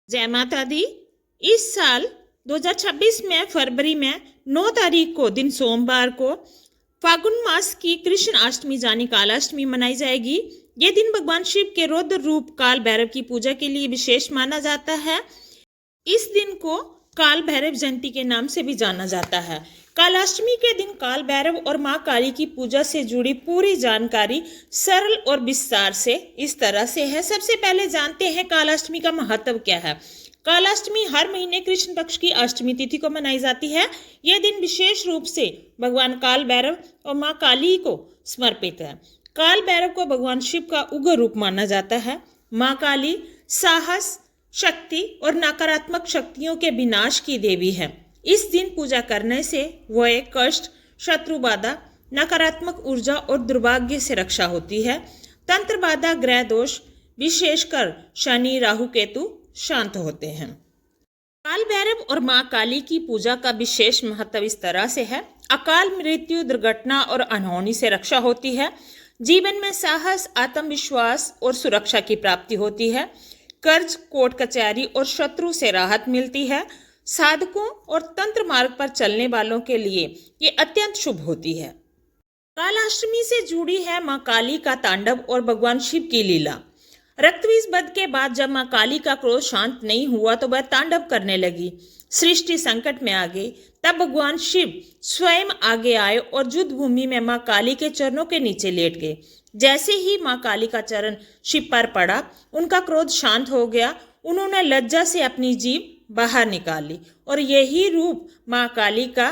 जय माता दी। इस साल 2026 में फरवरी में 9 तारीख को दिन सोमवार को फागुन मास की कृष्ण अष्टमी यानी कालाष्टमी मनाई जाएगी। ये दिन भगवान शिव के रौद्र रूप काल भैरव की पूजा के लिए विशेष माना जाता है। इस दिन को काल भैरव जयंती के नाम से भी जाना जाता है। कालाष्टमी के दिन काल भैरव और मां काली की पूजा से जुड़ी पूरी जानकारी सरल और विस्तार से इस तरह से है। सबसे पहले जानते हैं कालाष्टमी का महत्व क्या है। कालाष्टमी हर महीने कृष्ण पक्ष की अष्टमी तिथि को मनाई जाती है। यह दिन विशेष रूप से भगवान काल भैरव और मां काली को समर्पित है। काल भैरव को भगवान शिव का उग्र रूप माना जाता है। मां काली साहस, शक्ति और नकारात्मक शक्तियों के विनाश की देवी है। इस दिन पूजा करने से वह कष्ट, शत्रु बाधा, नकारात्मक ऊर्जा और दुर्भाग्य से रक्षा होती है। तंत्र बाधा, ग्रह दोष, विशेषकर शनि, राहु, केतु शांत होते हैं। काल भैरव और मां काली की पूजा का विशेष महत्व इस तरह से है। अकाल मृत्यु, दुर्घटना और अनहोनी से रक्षा होती है। जीवन में साहस, आत्मविश्वास और सुरक्षा की प्राप्ति होती है। कर्ज, कोर्ट कचहरी और शत्रु से राहत मिलती है। साधकों और तंत्र मार्ग पर चलने वालों के लिए ये अत्यंत शुभ होती है। कालाष्टमी से जुड़ी है मां काली का तांडव और भगवान शिव की लीला। रक्तबीज वध के बाद जब मां काली का क्रोध शांत नहीं हुआ तो वह तांडव करने लगी। सृष्टि संकट में आ गई। तब भगवान शिव स्वयं आगे आए और युद्ध भूमि में मां काली के चरणों के नीचे लेट गए। जैसे ही मां काली का चरण शिव पर पड़ा, उनका क्रोध शांत हो गया। उन्होंने लज्जा से अपनी जीभ बाहर निकाल ली और यही रूप मां काली का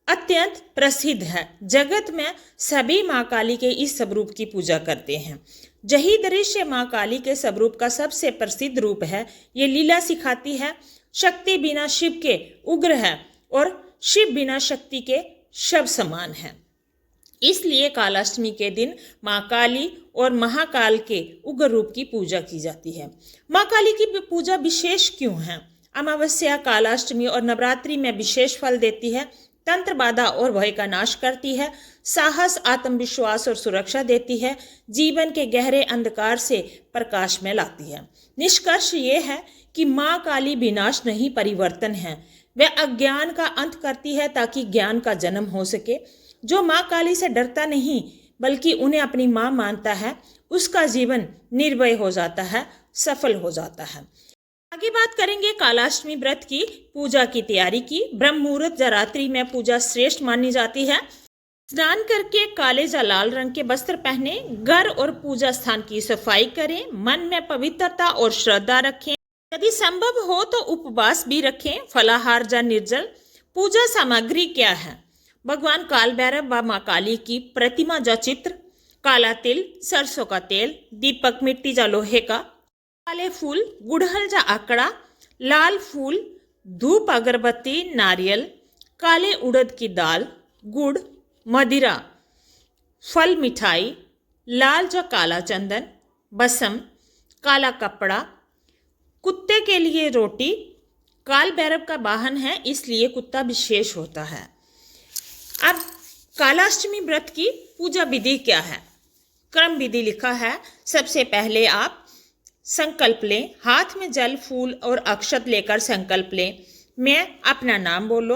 अत्यंत प्रसिद्ध है। जगत में सभी मां काली के इस स्वरूप की पूजा करते हैं। यही दृश्य मां काली के स्वरूप का सबसे प्रसिद्ध रूप है। ये लीला सिखाती है शक्ति बिना शिव के उग्र है और शिव बिना शक्ति के शव समान है। इसलिए कालाष्टमी के दिन मां काली और महाकाल के उग्र रूप की पूजा की जाती है। मां काली की पूजा विशेष क्यों है? अमावस्या, कालाष्टमी और नवरात्रि में विशेष फल देती है। तंत्र बाधा और भय का नाश करती है। साहस, आत्मविश्वास और सुरक्षा देती है। जीवन के गहरे अंधकार से प्रकाश में लाती है। निष्कर्ष ये है कि मां काली विनाश नहीं, परिवर्तन है। वह अज्ञान का अंत करती है ताकि ज्ञान का जन्म हो सके। जो मां काली से डरता नहीं बल्कि उन्हें अपनी मां मानता है, उसका जीवन निर्भय हो जाता है, सफल हो जाता है। आगे बात करेंगे कालाष्टमी व्रत की पूजा की तैयारी की। ब्रह्म मुहूर्त या रात्रि में पूजा श्रेष्ठ मानी जाती है। स्नान करके काले या लाल रंग के वस्त्र पहने, घर और पूजा स्थान की सफाई करें, मन में पवित्रता और श्रद्धा रखें। यदि संभव हो तो उपवास भी रखें, फलाहार या निर्जल। पूजा सामग्री क्या है? भगवान काल भैरव व मां काली की प्रतिमा या चित्र, काला तिल, सरसों का तेल, दीपक मिट्टी या लोहे का, काले फूल, गुड़हल या आकड़ा, लाल फूल, धूप, अगरबत्ती, नारियल, काले उड़द की दाल, गुड़, मदिरा, फल, मिठाई, लाल या काला चंदन, बसम, काला कपड़ा, कुत्ते के लिए रोटी। काल भैरव का वाहन है, इसलिए कुत्ता विशेष होता है। अब कालाष्टमी व्रत की पूजा विधि क्या है? क्रम विधि लिखा है। सबसे पहले आप संकल्प लें। हाथ में जल, फूल और अक्षत लेकर संकल्प लें। मैं अपना नाम बोलो।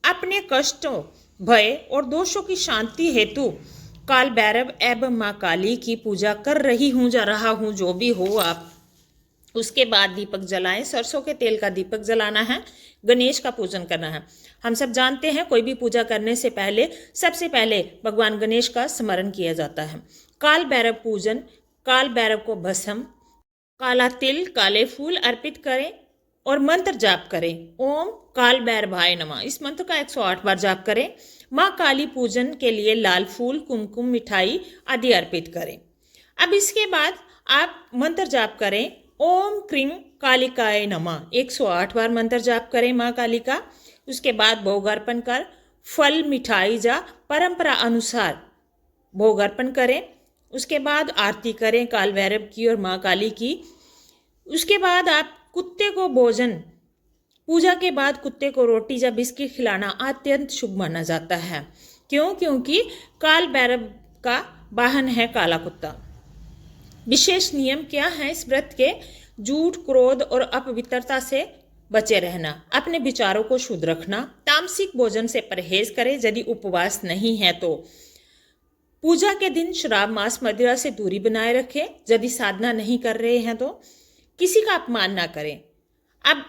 अपने कष्टों, भय और दोषों की शांति हेतु काल भैरव एवं मां काली की पूजा कर रही हूँ, जा रहा हूँ, जो भी हो आप। उसके बाद दीपक जलाएं। सरसों के तेल का दीपक जलाना है। गणेश का पूजन करना है। हम सब जानते हैं कोई भी पूजा करने से पहले सबसे पहले भगवान गणेश का स्मरण किया जाता है। काल भैरव पूजन। काल भैरव को भस्म, काला तिल, काले फूल अर्पित करें और मंत्र जाप करें। ओम काल भैरवाय नमः, इस मंत्र का 108 बार जाप करें। मां काली पूजन के लिए लाल फूल, कुमकुम, मिठाई आदि अर्पित करें। अब इसके बाद आप मंत्र जाप करें। ओम क्रीं कालिकाय नमः, 108 बार मंत्र जाप करें मां काली का। उसके बाद भोग अर्पण कर फल, मिठाई या परंपरा अनुसार भोग अर्पण करें। उसके बाद आरती करें काल भैरव की और मां काली की। उसके बाद आप कुत्ते को भोजन, पूजा के बाद कुत्ते को रोटी या बिस्किट खिलाना अत्यंत शुभ माना जाता है। क्यों? क्योंकि काल भैरव का वाहन है काला कुत्ता। विशेष नियम क्या है इस व्रत के? झूठ, क्रोध और अपवित्रता से बचे रहना, अपने विचारों को शुद्ध रखना, तामसिक भोजन से परहेज करें यदि उपवास नहीं है तो। पूजा के दिन शराब, मांस, मदिरा से दूरी बनाए रखें यदि साधना नहीं कर रहे हैं तो। किसी का अपमान ना करें। अब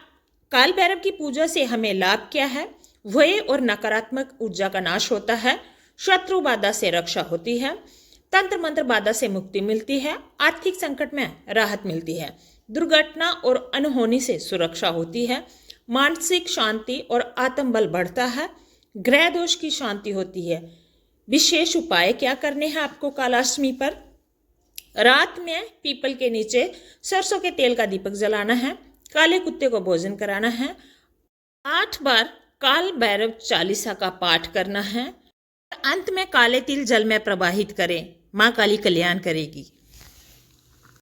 काल भैरव की पूजा से हमें लाभ क्या है? भय और नकारात्मक ऊर्जा का नाश होता है, शत्रु बाधा से रक्षा होती है, तंत्र मंत्र बाधा से मुक्ति मिलती है, आर्थिक संकट में राहत मिलती है, दुर्घटना और अनहोनी से सुरक्षा होती है, मानसिक शांति और आत्मबल बढ़ता है, ग्रह दोष की शांति होती है। विशेष उपाय क्या करने हैं आपको कालाष्टमी पर? रात में पीपल के नीचे सरसों के तेल का दीपक जलाना है, काले कुत्ते को भोजन कराना है, 8 बार काल भैरव चालीसा का पाठ करना है, अंत में काले तिल जल में प्रवाहित करें। माँ काली कल्याण करेगी।